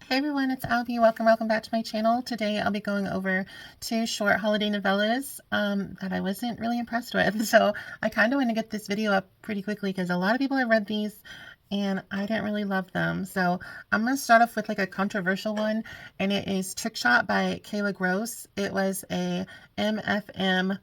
Hey everyone, it's Albie. Welcome back to my channel. Today I'll be going over two short holiday novellas that I wasn't really impressed with. So I kind of want to get this video up pretty quickly because a lot of people have read these and I didn't really love them. So I'm going to start off with like a controversial one, and it is Trick Shot by Kayla Grosse. It was a MFM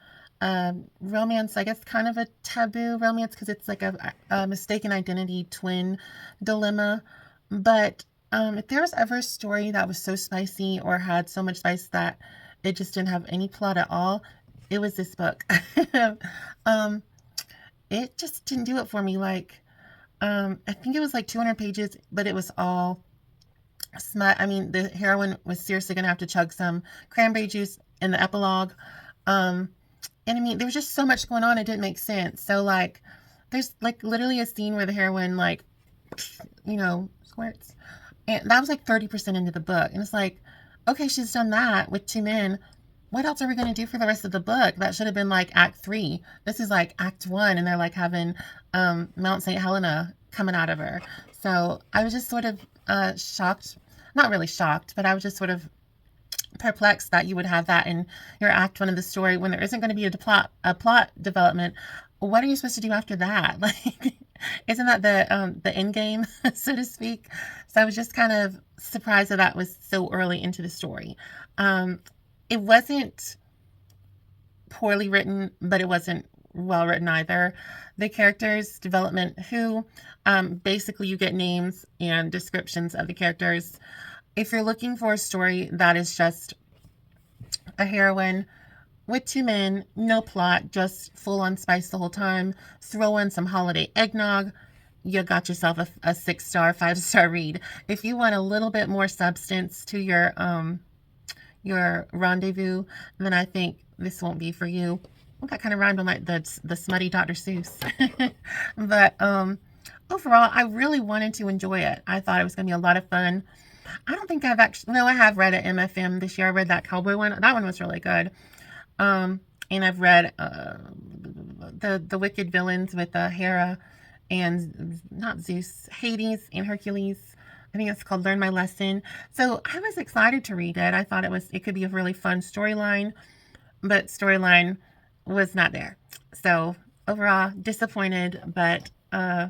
romance, I guess kind of a taboo romance because it's like a mistaken identity twin dilemma. But if there was ever a story that was so spicy or had so much spice that it just didn't have any plot at all, it was this book. um, it just didn't do it for me. Like, I think it was like 200 pages, but it was all smut. I mean, the heroine was seriously gonna have to chug some cranberry juice in the epilogue. And I mean, there was just so much going on, it didn't make sense. So, like, there's like literally a scene where the heroine, like, squirts. And that was like 30% into the book. And it's like, okay, she's done that with two men. What else are we going to do for the rest of the book? That should have been like Act 3. This is like Act 1, and they're like having Mount St. Helena coming out of her. So I was just sort of shocked. Not really shocked, but I was just sort of perplexed that you would have that in your Act 1 of the story when there isn't going to be a plot development. What are you supposed to do after that? Like, isn't that the end game, so to speak? So I was just kind of surprised that that was so early into the story. It wasn't poorly written, but it wasn't well written either. The characters development, basically you get names and descriptions of the characters. If you're looking for a story that is just a heroine with two men, no plot, just full-on spice the whole time, throw in some holiday eggnog, you got yourself a 6-star, 5-star read. If you want a little bit more substance to your rendezvous, then I think this won't be for you. Well, that kind of rhymed on like the smutty Dr. Seuss. But overall, I really wanted to enjoy it. I thought it was going to be a lot of fun. I don't think I've actually, no, I have read an MFM this year. I read that cowboy one. That one was really good. And I've read the Wicked Villains with Hera and not Zeus, Hades and Hercules. I think it's called Learn My Lesson. So I was excited to read it. I thought it could be a really fun storyline, but storyline was not there. So overall, disappointed, but yeah,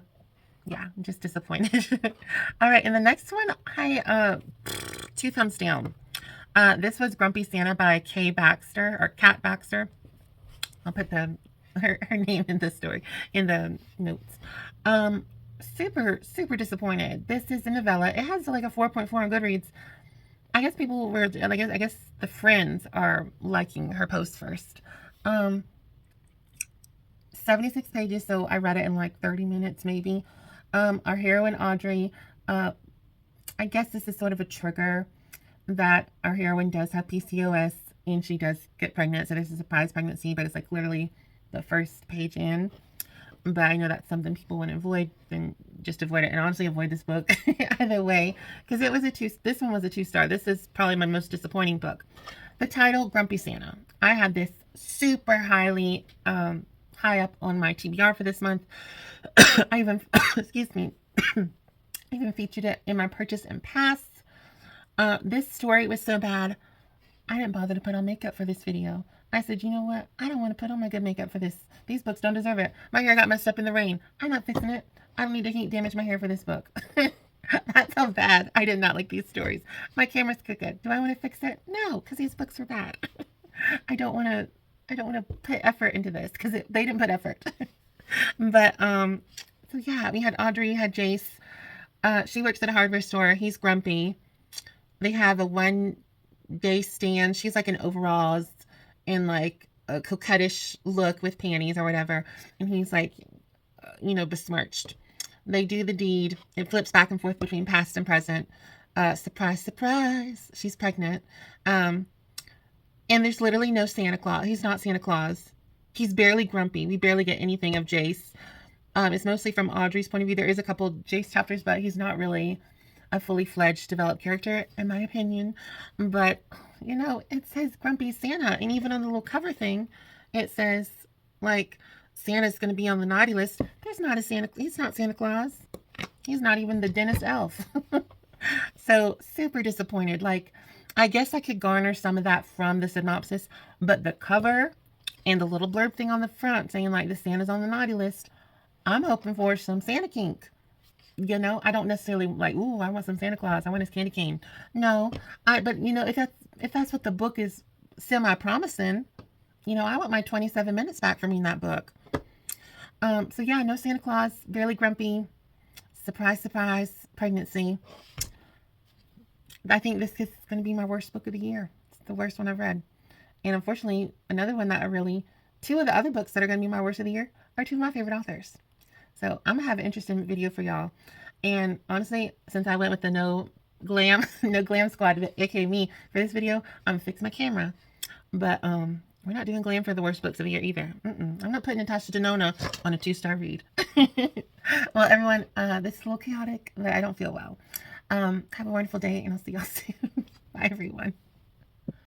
I'm just disappointed. All right, and the next one, two thumbs down. This was Grumpy Santa by Baxter, or Cat Baxter. I'll put her name in the story, in the notes. Super disappointed. This is a novella. It has like a 4.4 on Goodreads. I guess people were, I guess the friends are liking her post first. 76 pages, so I read it in like 30 minutes maybe. Our heroine, Audrey, I guess this is sort of a trigger that our heroine does have PCOS and she does get pregnant. So this is a surprise pregnancy, but it's like literally the first page in. But I know that's something people want to avoid, then just avoid it. And honestly, avoid this book either way, because this one was a 2-star. This is probably my most disappointing book. The title, Grumpy Santa. I had this super high up on my TBR for this month. I even, excuse me, even featured it in my purchase and pass. This story was so bad, I didn't bother to put on makeup for this video. I said, you know what? I don't want to put on my good makeup for this. These books don't deserve it. My hair got messed up in the rain. I'm not fixing it. I don't need to heat damage my hair for this book. That's how bad I did not like these stories. My camera's crooked. Do I want to fix it? No, because these books are bad. I don't want to put effort into this because they didn't put effort. But so yeah, we had Audrey, had Jace. She works at a hardware store. He's grumpy. They have a one-day stand. She's like in overalls and like a coquettish look with panties or whatever. And he's like, besmirched. They do the deed. It flips back and forth between past and present. Surprise, surprise. She's pregnant. And there's literally no Santa Claus. He's not Santa Claus. He's barely grumpy. We barely get anything of Jace. It's mostly from Audrey's point of view. There is a couple Jace chapters, but he's not really a fully fledged developed character in my opinion. But it says Grumpy Santa, and even on the little cover thing it says like Santa's going to be on the naughty list. There's not a Santa. He's not Santa Claus. He's not even the dentist elf. So super disappointed. Like, I guess I could garner some of that from the synopsis, but the cover and the little blurb thing on the front saying like the Santa's on the naughty list, I'm hoping for some Santa kink. You know, I don't necessarily like, ooh, I want some Santa Claus. I want his candy cane. No, but you know, if that's what the book is semi promising, you know, I want my 27 minutes back from reading that book. So yeah, no Santa Claus, barely grumpy, surprise, surprise, pregnancy. I think this is going to be my worst book of the year. It's the worst one I've read. And unfortunately, another one that I really, two of the other books that are going to be my worst of the year are two of my favorite authors. So I'm going to have an interesting video for y'all. And honestly, since I went with the no glam, no glam squad, aka me, for this video, I'm going to fix my camera. But we're not doing glam for the worst books of the year either. I'm not putting Natasha Denona on a 2-star read. Well, everyone, this is a little chaotic, but I don't feel well. Have a wonderful day, and I'll see y'all soon. Bye, everyone.